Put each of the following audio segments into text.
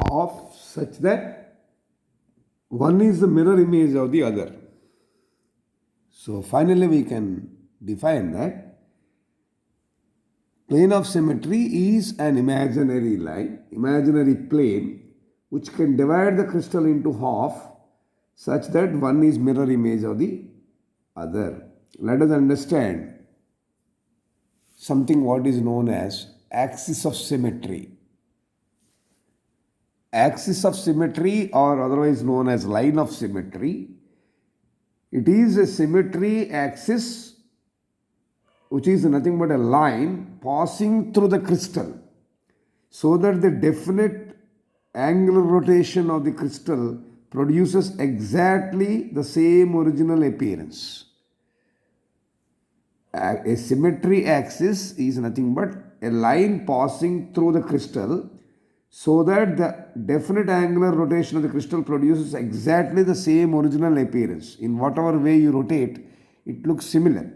half such that one is the mirror image of the other. So finally we can define that plane of symmetry is an imaginary line, imaginary plane which can divide the crystal into half such that one is mirror image of the other. Let us understand something what is known as axis of symmetry. Axis of symmetry, or otherwise known as line of symmetry, it is a symmetry axis which is nothing but a line passing through the crystal so that the definite angular rotation of the crystal produces exactly the same original appearance. A symmetry axis is nothing but a line passing through the crystal so that the definite angular rotation of the crystal produces exactly the same original appearance. In whatever way you rotate, it looks similar.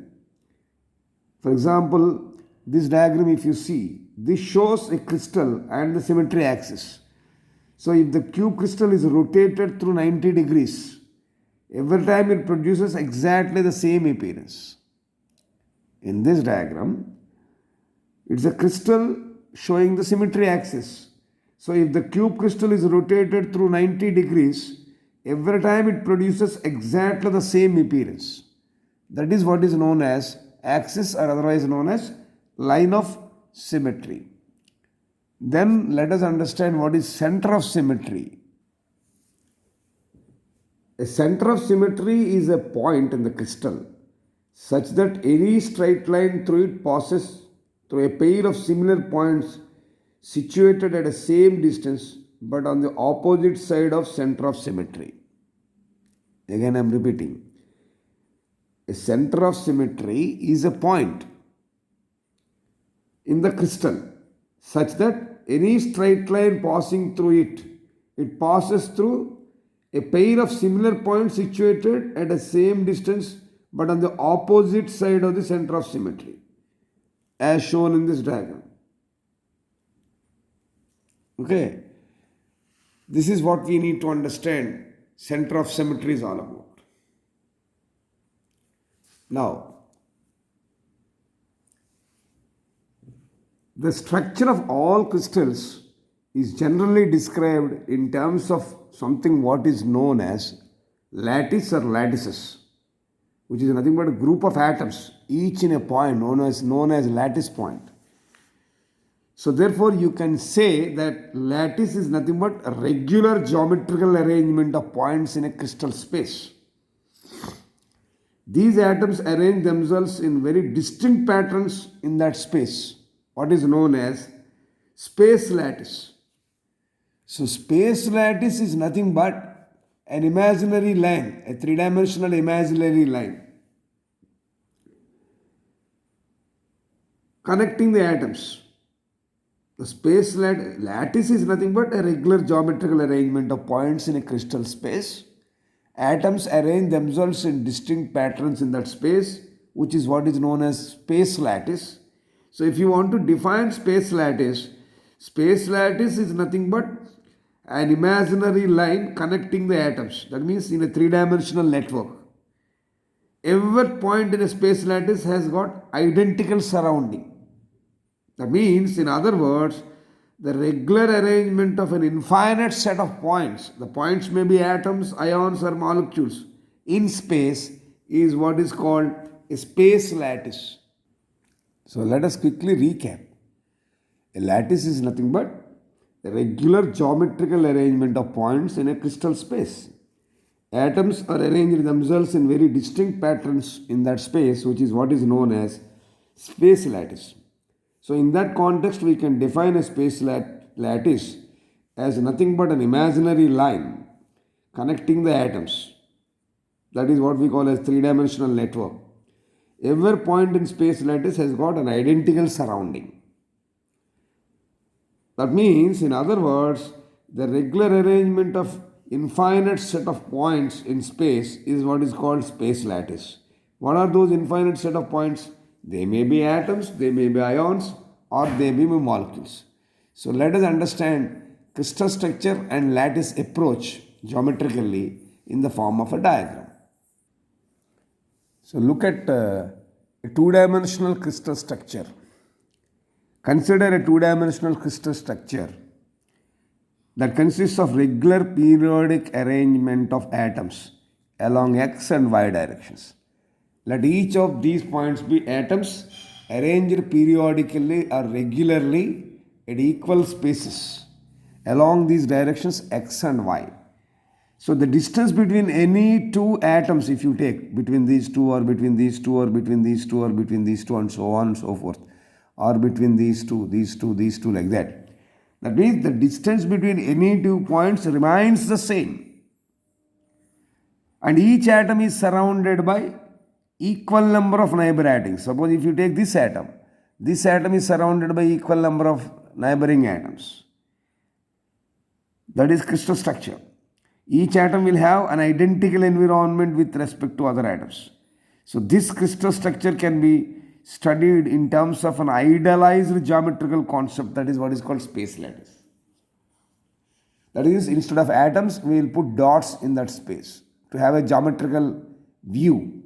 For example, this diagram if you see, this shows a crystal and the symmetry axis. So if the cube crystal is rotated through 90 degrees, every time it produces exactly the same appearance. In this diagram, it's a crystal showing the symmetry axis. So if the cube crystal is rotated through 90 degrees, every time it produces exactly the same appearance. That is what is known as axis, or otherwise known as line of symmetry. Then let us understand what is center of symmetry. A center of symmetry is a point in the crystal such that any straight line through it passes through a pair of similar points situated at the same distance but on the opposite side of center of symmetry. Again I am repeating. A center of symmetry is a point in the crystal such that any straight line passing through it passes through a pair of similar points situated at the same distance but on the opposite side of the center of symmetry, as shown in this diagram. Okay, this is what we need to understand center of symmetry is all about. Now, the structure of all crystals is generally described in terms of something what is known as lattice or lattices, which is nothing but a group of atoms, each in a point known as lattice point. So therefore you can say that lattice is nothing but a regular geometrical arrangement of points in a crystal space. These atoms arrange themselves in very distinct patterns in that space, what is known as space lattice. So space lattice is nothing but an imaginary line, a three-dimensional imaginary line connecting the atoms. The space lattice is nothing but a regular geometrical arrangement of points in a crystal space. Atoms arrange themselves in distinct patterns in that space, which is what is known as space lattice. So if you want to define space lattice is nothing but an imaginary line connecting the atoms. That means in a three-dimensional network. Every point in a space lattice has got identical surrounding. That means, in other words, the regular arrangement of an infinite set of points, the points may be atoms, ions, or molecules, in space is what is called a space lattice. So let us quickly recap. A lattice is nothing but a regular geometrical arrangement of points in a crystal space. Atoms are arranged themselves in very distinct patterns in that space, which is what is known as space lattice. So in that context, we can define a space lattice as nothing but an imaginary line connecting the atoms. That is what we call as three-dimensional network. Every point in space lattice has got an identical surrounding. That means, in other words, the regular arrangement of infinite set of points in space is what is called space lattice. What are those infinite set of points? They may be atoms, they may be ions, or they may be molecules. So let us understand crystal structure and lattice approach geometrically in the form of a diagram. So look at a two-dimensional crystal structure. Consider a two-dimensional crystal structure that consists of regular periodic arrangement of atoms along x and y directions. Let each of these points be atoms arranged periodically or regularly at equal spaces along these directions x and y. So the distance between any two atoms, if you take between these two or between these two or between these two or between these two and so on and so forth, or between these two, like that. That means the distance between any two points remains the same. And each atom is surrounded by equal number of neighbor atoms. Suppose if you take this atom is surrounded by equal number of neighboring atoms. That is crystal structure. Each atom will have an identical environment with respect to other atoms. So this crystal structure can be studied in terms of an idealized geometrical concept, that is what is called space lattice. That is, instead of atoms, we will put dots in that space to have a geometrical view.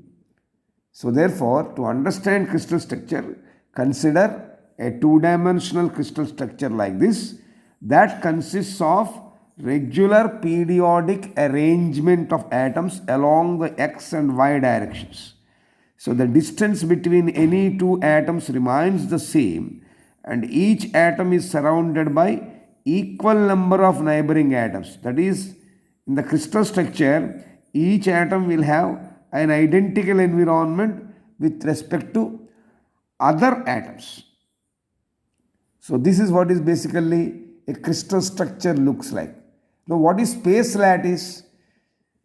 So therefore, to understand crystal structure, consider a two-dimensional crystal structure like this that consists of regular periodic arrangement of atoms along the x and y directions. So the distance between any two atoms remains the same and each atom is surrounded by equal number of neighboring atoms. That is, in the crystal structure, each atom will have an identical environment with respect to other atoms. So this is what is basically a crystal structure looks like. Now what is space lattice?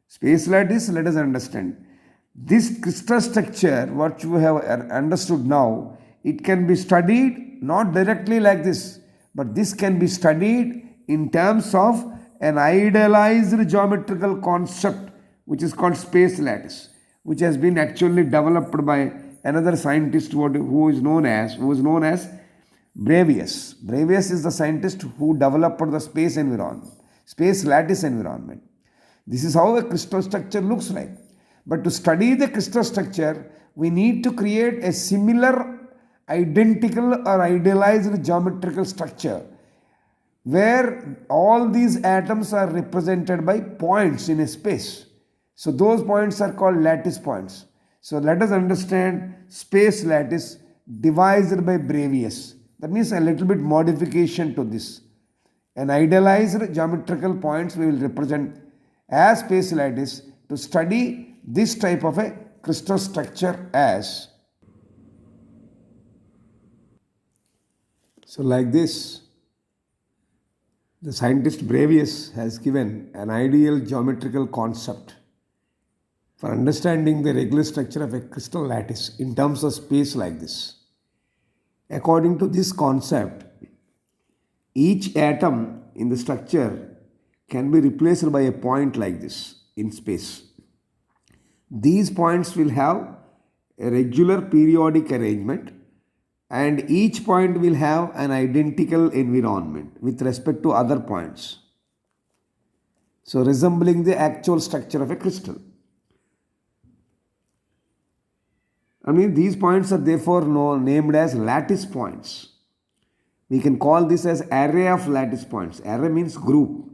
Space lattice, let us understand. This crystal structure, what you have understood now, it can be studied not directly like this, but this can be studied in terms of an idealized geometrical concept which is called space lattice, which has been actually developed by another scientist who is known as Bravais. Bravais is the scientist who developed the space environment, space lattice environment. This is how a crystal structure looks like. But to study the crystal structure, we need to create a similar, identical or idealized geometrical structure where all these atoms are represented by points in a space. So those points are called lattice points. So let us understand space lattice devised by Bravais. That means a little bit modification to this. An idealized geometrical points we will represent as space lattice to study this type of a crystal structure as. So like this, the scientist Bravais has given an ideal geometrical concept for understanding the regular structure of a crystal lattice in terms of space like this. According to this concept, each atom in the structure can be replaced by a point like this in space. These points will have a regular periodic arrangement and each point will have an identical environment with respect to other points. So resembling the actual structure of a crystal. These points are therefore named as lattice points. We can call this as array of lattice points. Array means group.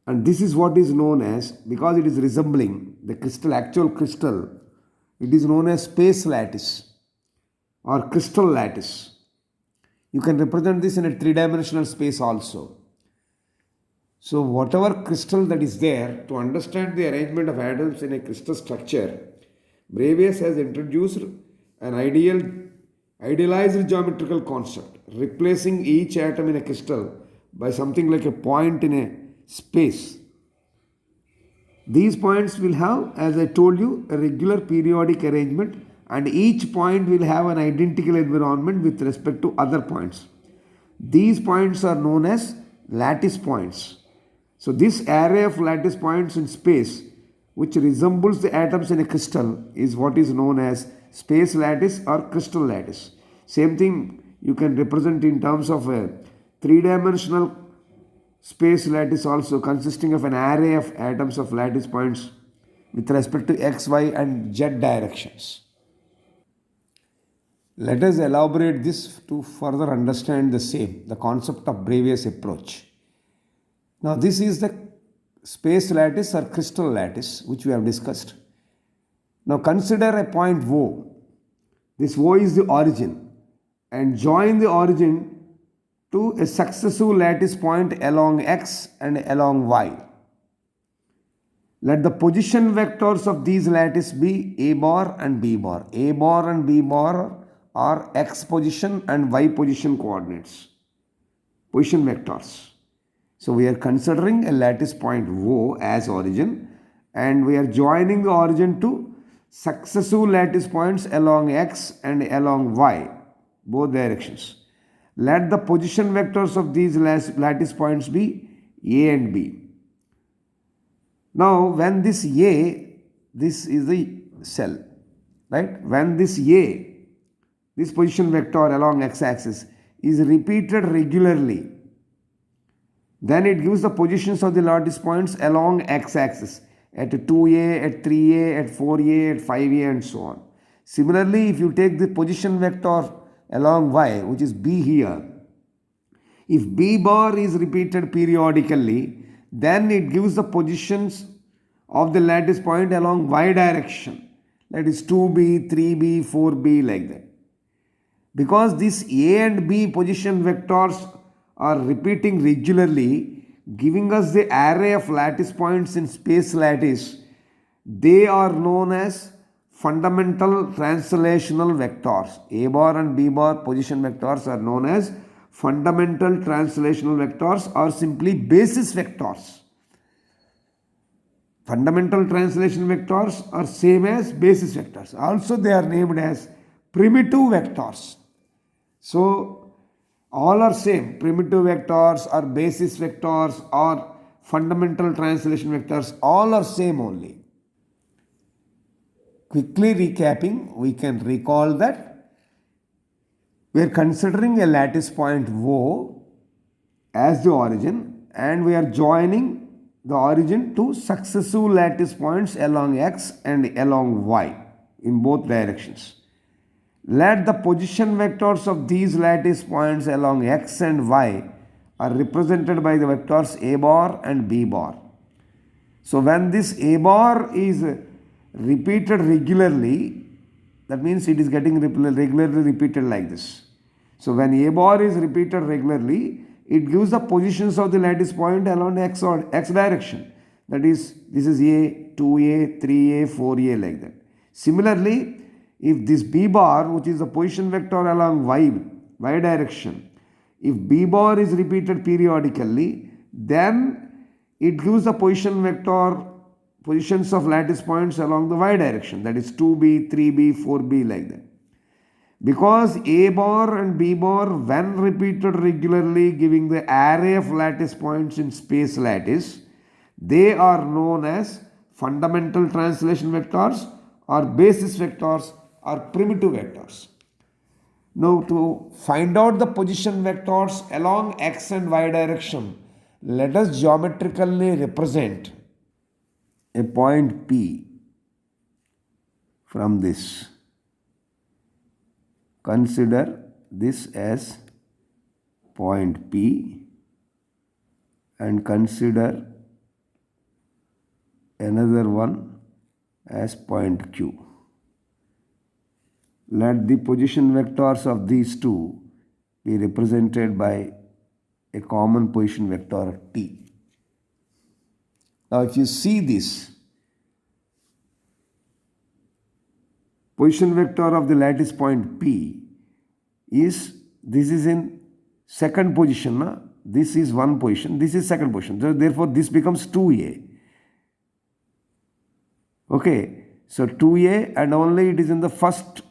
And this is what is known as, because it is resembling the crystal, actual crystal, it is known as space lattice or crystal lattice. You can represent this in a three-dimensional space also. So whatever crystal that is there, to understand the arrangement of atoms in a crystal structure, Bravais has introduced an idealized geometrical concept, replacing each atom in a crystal by something like a point in a space. These points will have, as I told you, a regular periodic arrangement and each point will have an identical environment with respect to other points. These points are known as lattice points. So this array of lattice points in space, which resembles the atoms in a crystal, is what is known as space lattice or crystal lattice. Same thing you can represent in terms of a three-dimensional space lattice also consisting of an array of atoms of lattice points with respect to x, y, and z directions. Let us elaborate this to further understand the same, the concept of Bravais approach. Now, this is the space lattice or crystal lattice which we have discussed. Now, consider a point O. This O is the origin, and join the origin to a successive lattice point along x and along y. Let the position vectors of these lattice be a bar and b bar. A bar and b bar are x position and y position coordinates, position vectors. So we are considering a lattice point O as origin, and we are joining the origin to successive lattice points along x and along y, both directions. Let the position vectors of these lattice points be a and b. Now, when this a, this is the cell, right? When this a, this position vector along x-axis is repeated regularly, then it gives the positions of the lattice points along x-axis at 2a, at 3a, at 4a, at 5a, and so on. Similarly, if you take the position vector along y, which is b here, if b bar is repeated periodically, then it gives the positions of the lattice point along y direction, that is 2b, 3b, 4b, like that. Because these a and b position vectors are repeating regularly, giving us the array of lattice points in space lattice, they are known as fundamental translational vectors. A bar and b bar position vectors are known as fundamental translational vectors or simply basis vectors. Fundamental translation vectors are same as basis vectors. Also they are named as primitive vectors. So all are same, primitive vectors or basis vectors or fundamental translation vectors, all are same only. Quickly recapping, we can recall that we are considering a lattice point O as the origin, and we are joining the origin to successive lattice points along x and along y in both directions. Let the position vectors of these lattice points along x and y are represented by the vectors a bar and b bar. So when this a bar is repeated regularly, that means it is getting regularly repeated like this. So when a bar is repeated regularly, it gives the positions of the lattice point along x or x direction. That is, this is a, 2a, 3a, 4a, like that. Similarly, if this b bar, which is the position vector along y direction, if b bar is repeated periodically, then it gives the positions of lattice points along the y direction, that is 2b, 3b, 4b, like that. Because a bar and b bar, when repeated regularly, giving the array of lattice points in space lattice, they are known as fundamental translation vectors or basis vectors or primitive vectors. Now, to find out the position vectors along x and y direction, let us geometrically represent a point P from this. Consider this as point P and consider another one as point Q. Let the position vectors of these two be represented by a common position vector T. Now, if you see this, position vector of the lattice point P is, this is in second position, this is one position, this is second position. So therefore, this becomes 2a. Okay, so 2a, and only it is in the first,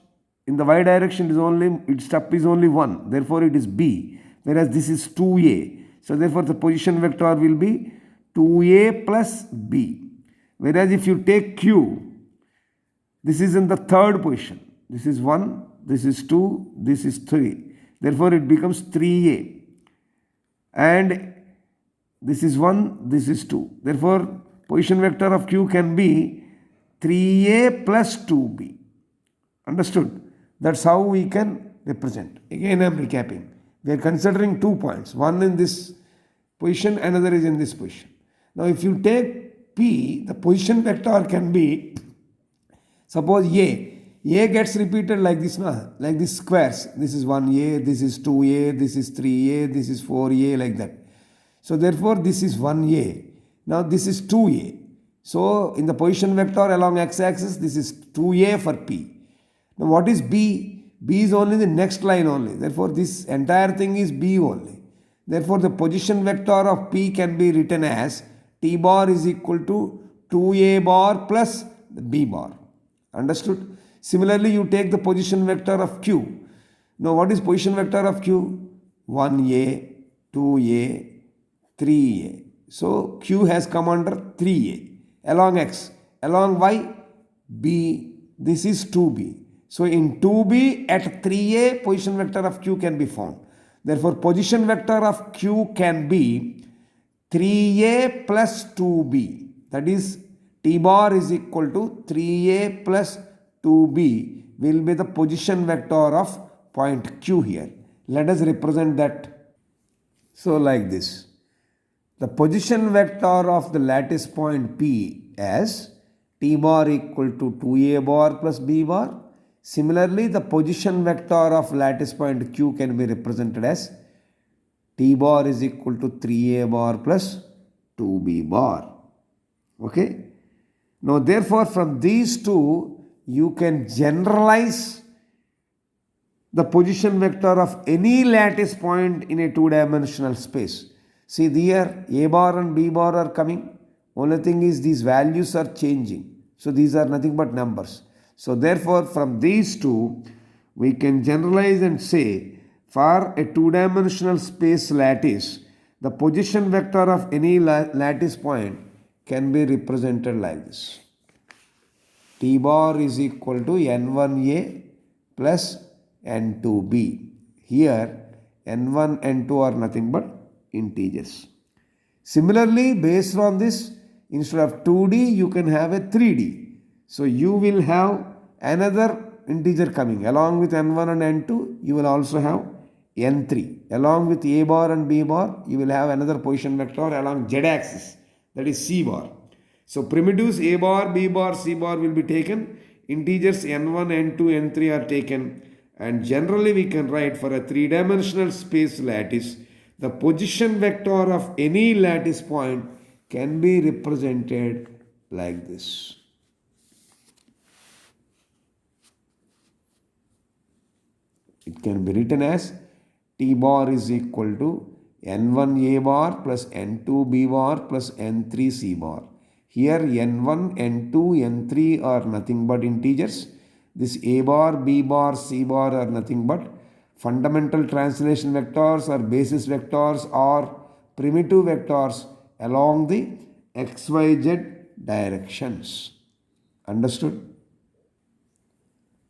in the y direction is only, its step is only 1. Therefore, it is b, whereas this is 2a. So therefore, the position vector will be 2a plus b. Whereas if you take q, this is in the third position. This is 1, this is 2, this is 3. Therefore, it becomes 3a. And This is 1, this is 2. Therefore, position vector of Q can be 3A plus 2B. Understood? That's how we can represent. Again, I am recapping. We are considering 2 points. One in this position, another is in this position. Now, if you take P, the position vector can be, suppose A. A gets repeated like this, like these squares. This is 1A, this is 2A, this is 3A, this is 4A, like that. So therefore, this is 1A. Now this is 2A. So in the position vector along x-axis, this is 2A for P. Now what is B? B is only the next line only. Therefore, this entire thing is B only. Therefore, the position vector of P can be written as T bar is equal to 2A bar plus B bar. Understood? Similarly, you take the position vector of Q. Now, what is position vector of Q? 1A, 2A, 3A. So, Q has come under 3A. Along X. Along Y, B. This is 2B. So, in 2B at 3A, position vector of Q can be found. Therefore, position vector of Q can be 3A plus 2B. That is, T bar is equal to 3A plus 2B will be the position vector of point Q here. Let us represent that. So, like this. The position vector of the lattice point P as T bar equal to 2A bar plus B bar. Similarly, the position vector of lattice point Q can be represented as T bar is equal to 3A bar plus 2B bar. Okay. Now, therefore, from these two, you can generalize the position vector of any lattice point in a two-dimensional space. See here, A bar and B bar are coming. Only thing is these values are changing. So, these are nothing but numbers. So, therefore, from these two, we can generalize and say for a two-dimensional space lattice, the position vector of any lattice point can be represented like this. T bar is equal to N1A plus N2B. Here, N1, N2 are nothing but integers. Similarly, based on this, instead of 2D, you can have a 3D. So, you will have another integer coming. Along with N1 and N2, you will also have N3. Along with A bar and B bar, you will have another position vector along Z axis, that is C bar. So, primitives A bar, B bar, C bar will be taken. Integers N1, N2, N3 are taken. And generally, we can write for a three-dimensional space lattice, the position vector of any lattice point can be represented like this. It can be written as T bar is equal to N1A bar plus N2B bar plus N3C bar. Here N1, N2, N3 are nothing but integers. This A bar, B bar, C bar are nothing but fundamental translation vectors or basis vectors or primitive vectors along the XYZ directions. Understood?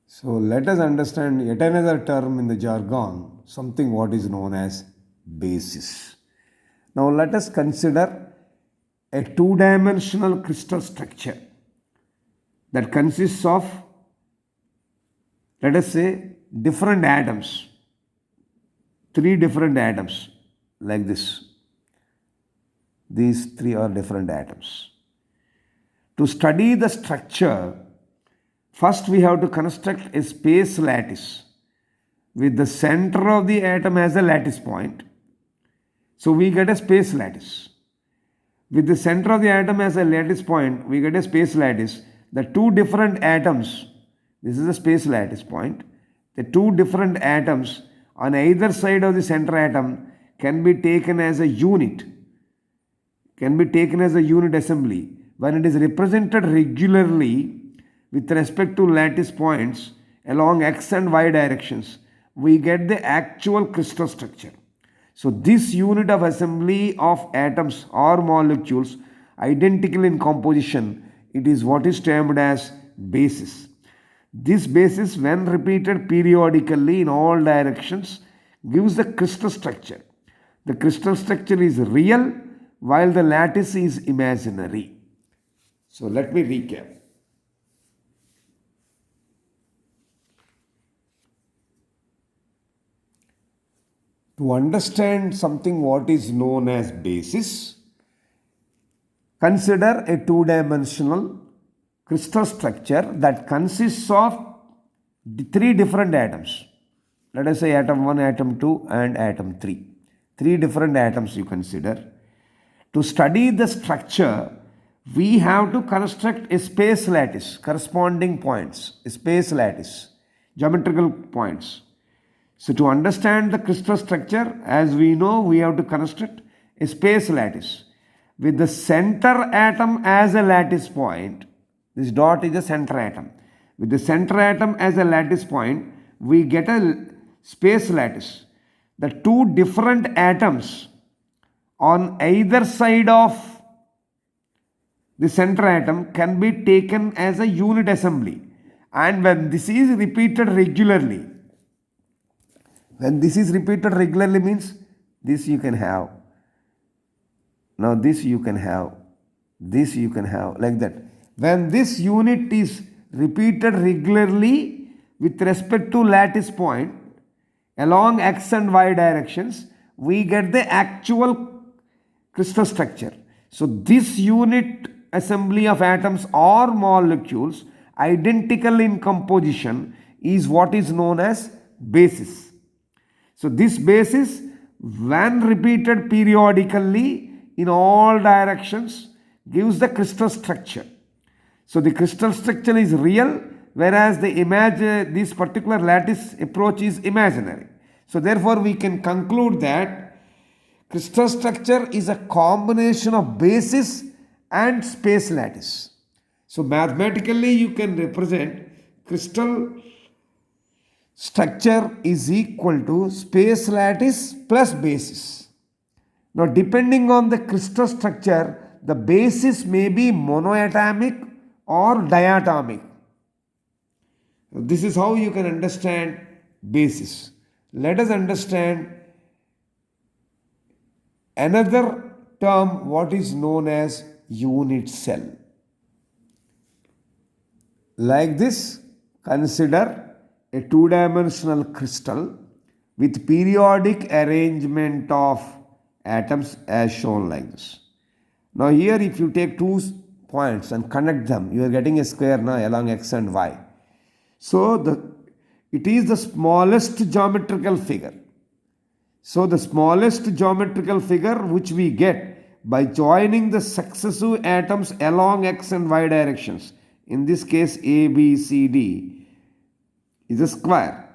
So let us understand yet another term in the jargon, something what is known as basis. Now let us consider a two-dimensional crystal structure that consists of, let us say, different atoms, 3 different atoms like this. These 3 are different atoms. To study the structure, first we have to construct a space lattice with the center of the atom as a lattice point. So we get a space lattice. With the center of the atom as a lattice point, we get a space lattice. The 2 different atoms, this is a space lattice point. The 2 different atoms on either side of the center atom can be taken as a unit, assembly. When it is represented regularly with respect to lattice points along x and y directions, we get the actual crystal structure. So this unit of assembly of atoms or molecules identical in composition, it is what is termed as basis. This basis, when repeated periodically in all directions, gives the crystal structure. The crystal structure is real while the lattice is imaginary. So let me recap. To understand something what is known as basis, consider a two-dimensional crystal structure that consists of three different atoms. Let us say atom 1, atom 2 and atom 3. Three different atoms you consider. To study the structure, we have to construct a space lattice, corresponding points, a space lattice, geometrical points. So to understand the crystal structure, as we know, we have to construct a space lattice with the center atom as a lattice point. This dot is the center atom. With the center atom as a lattice point, we get a space lattice. The two different atoms on either side of the center atom can be taken as a unit assembly. And when this is repeated regularly, means this you can have. Now this you can have. This you can have, like that. When this unit is repeated regularly with respect to lattice point along x and y directions, we get the actual crystal structure. So this unit assembly of atoms or molecules identical in composition is what is known as basis. So this basis, when repeated periodically in all directions, gives the crystal structure. So the crystal structure is real, whereas this particular lattice approach is imaginary. So therefore we can conclude that crystal structure is a combination of basis and space lattice. So mathematically you can represent crystal structure is equal to space lattice plus basis. Now depending on the crystal structure, the basis may be monoatomic or diatomic. This is how you can understand basis. Let us understand another term, what is known as unit cell. Like this, consider a two-dimensional crystal with periodic arrangement of atoms as shown like this. Now here if you take two points and connect them, you are getting a square now along x and y. So it is the smallest geometrical figure. So the smallest geometrical figure which we get by joining the successive atoms along x and y directions, in this case A, B, C, D, is a square.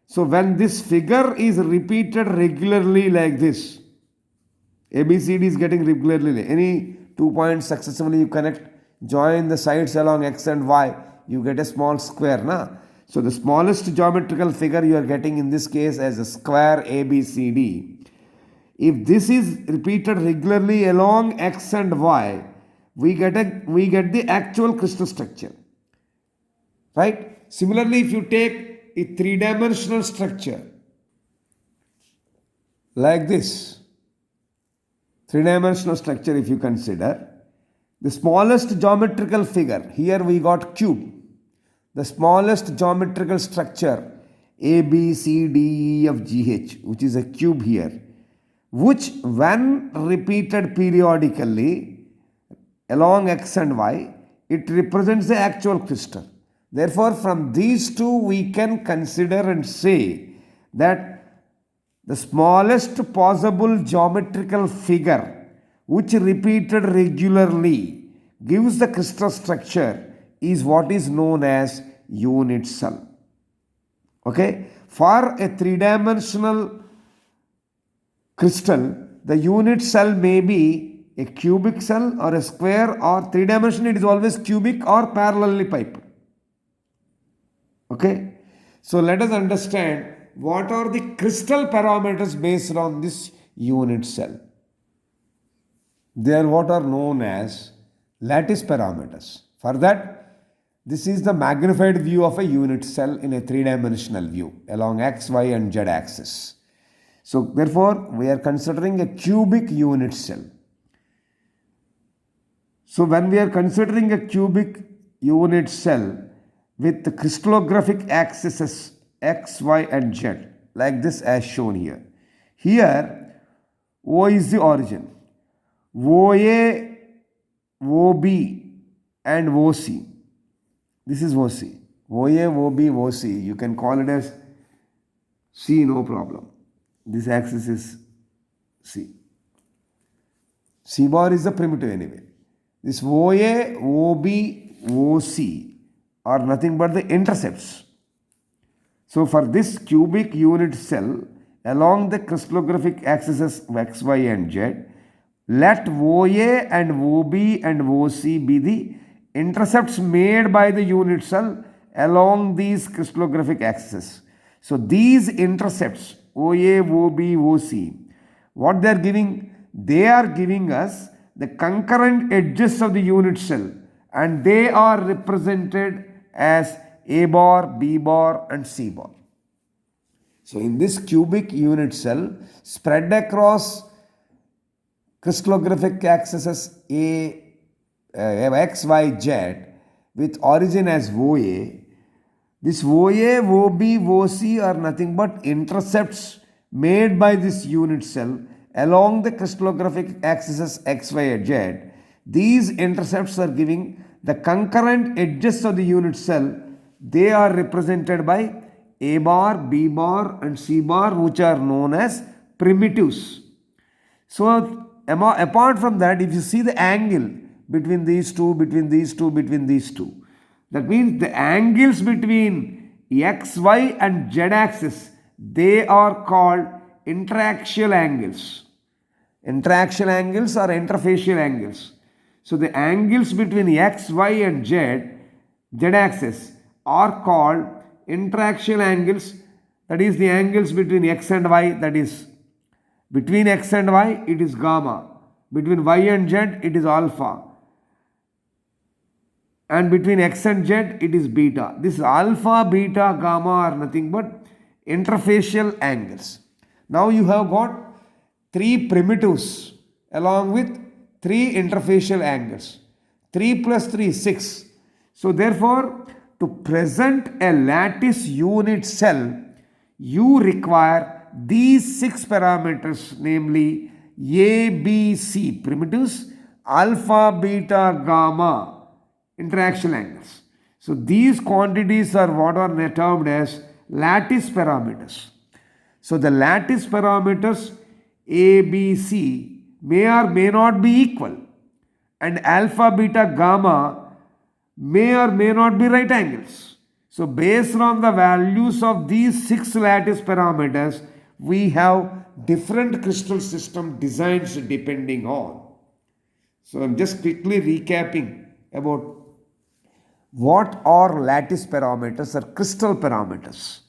So when this figure is repeated regularly like this, ABCD is getting regularly, any 2 points successively you connect, join the sides along x and y, you get a small square. Na? So the smallest geometrical figure you are getting in this case as a square ABCD. If this is repeated regularly along x and y, we get the actual crystal structure. Right? Similarly, if you take a three-dimensional structure like this, three-dimensional structure if you consider, the smallest geometrical figure, here we got cube. The smallest geometrical structure A, B, C, D, E, F, G, H, which is a cube here, which when repeated periodically along x and y, it represents the actual crystal. Therefore, from these two we can consider and say that the smallest possible geometrical figure which repeated regularly gives the crystal structure is what is known as unit cell. Okay? For a three-dimensional crystal, the unit cell may be a cubic cell or a square, or three-dimensional it is always cubic or parallelly piped. Okay? So let us understand what are the crystal parameters based on this unit cell. They are what are known as lattice parameters. For that, this is the magnified view of a unit cell in a three-dimensional view along x, y and z axis. So therefore, we are considering a cubic unit cell. So when we are considering a cubic unit cell with crystallographic axes x, y and z like this as shown here. Here O is the origin. OA, OB and OC. This is OC. OA, OB, OC. You can call it as C, no problem. This axis is C. C bar is the primitive anyway. This OA, OB, OC are nothing but the intercepts. So for this cubic unit cell, along the crystallographic axes x, y and z, let OA and OB and OC be the intercepts made by the unit cell along these crystallographic axes. So these intercepts, OA, OB, OC, what they are giving? They are giving us the concurrent edges of the unit cell, and they are represented as A bar, B bar and C bar. So in this cubic unit cell spread across crystallographic axes x, y, z with origin as OA, this OA, OB, OC are nothing but intercepts made by this unit cell along the crystallographic axes x, y and z. These intercepts are giving the concurrent edges of the unit cell. They are represented by A bar, B bar and C bar, which are known as primitives. So apart from that, if you see the angle between these two, that means the angles between x, y and z axis, they are called interaxial angles. Interaxial angles or interfacial angles. So the angles between x, y and z axis are called interaxial angles. That is the angles between x and y, that is between x and y it is gamma, between y and z it is alpha, and between x and z it is beta. This alpha, beta, gamma are nothing but interfacial angles. Now you have got 3 primitives along with 3 interfacial angles. 3 plus 3 is 6. So therefore, to present a lattice unit cell, you require these 6 parameters, namely A, B, C primitives, alpha, beta, gamma interaction angles. So these quantities are what are termed as lattice parameters. So the lattice parameters A, B, C may or may not be equal, and alpha, beta, gamma may or may not be right angles. So based on the values of these 6 lattice parameters, we have different crystal system designs depending on. So I'm just quickly recapping about what are lattice parameters or crystal parameters.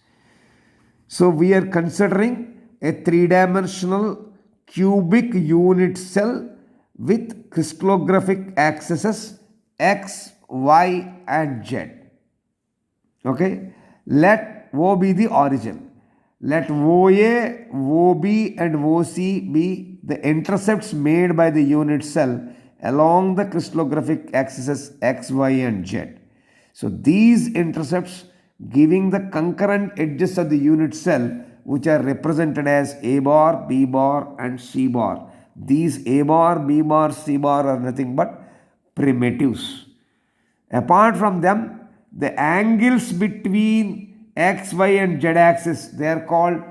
So we are considering a 3-dimensional cubic unit cell with crystallographic axes x, y and z. Okay, let O be the origin. Let OA, OB and OC be the intercepts made by the unit cell along the crystallographic axes x, y and z. So these intercepts giving the concurrent edges of the unit cell, which are represented as A bar, B bar and C bar. These A bar, B bar, C bar are nothing but primitives. Apart from them, the angles between x, y and z axis, they are called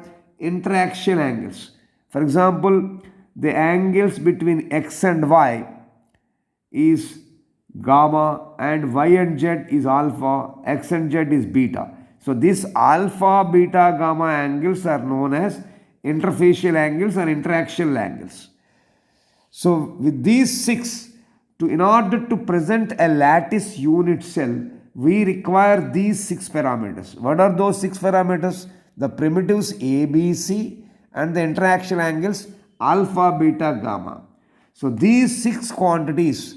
interaxial angles. For example, the angles between x and y is gamma and y and z is alpha, x and z is beta. So this alpha, beta, gamma angles are known as interfacial angles or interaxial angles. So with these 6, in order to present a lattice unit cell, we require these 6 parameters. What are those 6 parameters? The primitives A, B, C and the interaxial angles alpha, beta, gamma. So these 6 quantities,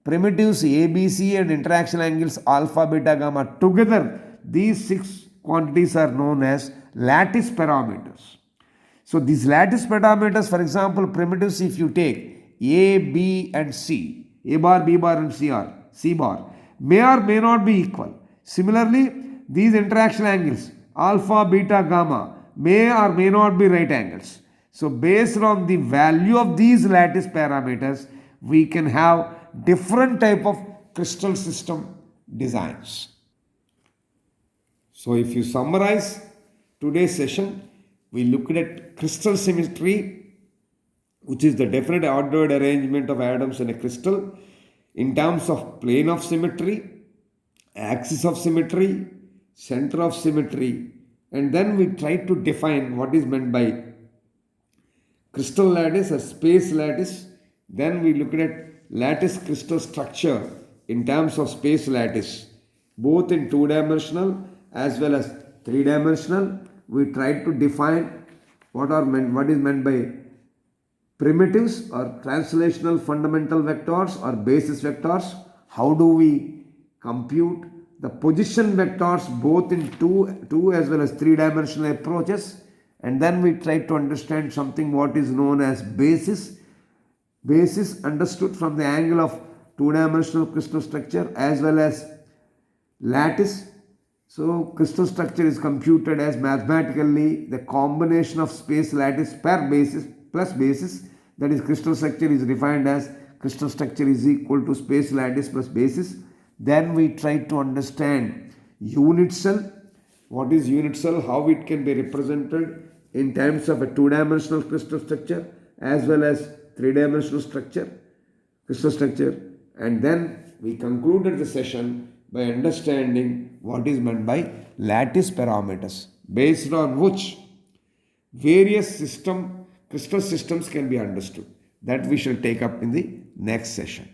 primitives A, B, C and interaction angles alpha, beta, gamma, together these 6 quantities are known as lattice parameters. So these lattice parameters, for example, primitives, if you take A, B and C, A bar, B bar and C bar may or may not be equal. Similarly, these interaction angles alpha, beta, gamma may or may not be right angles. So based on the value of these lattice parameters, we can have different type of crystal system designs. So if you summarize today's session, we looked at crystal symmetry, which is the definite ordered arrangement of atoms in a crystal in terms of plane of symmetry, axis of symmetry, center of symmetry, and then we try to define what is meant by crystal lattice or space lattice. Then we looked at lattice crystal structure in terms of space lattice, both in two-dimensional as well as three-dimensional. We tried to define what is meant by primitives or translational fundamental vectors or basis vectors. How do we compute the position vectors both in two as well as three-dimensional approaches? And then we try to understand something what is known as basis. Basis understood from the angle of two-dimensional crystal structure as well as lattice. So crystal structure is computed as mathematically the combination of space lattice per basis plus basis. That is, crystal structure is defined as crystal structure is equal to space lattice plus basis. Then we try to understand unit cell. What is unit cell? How it can be represented in terms of a two-dimensional crystal structure as well as three-dimensional crystal structure. And then we concluded the session by understanding what is meant by lattice parameters, based on which various crystal systems can be understood. That we shall take up in the next session.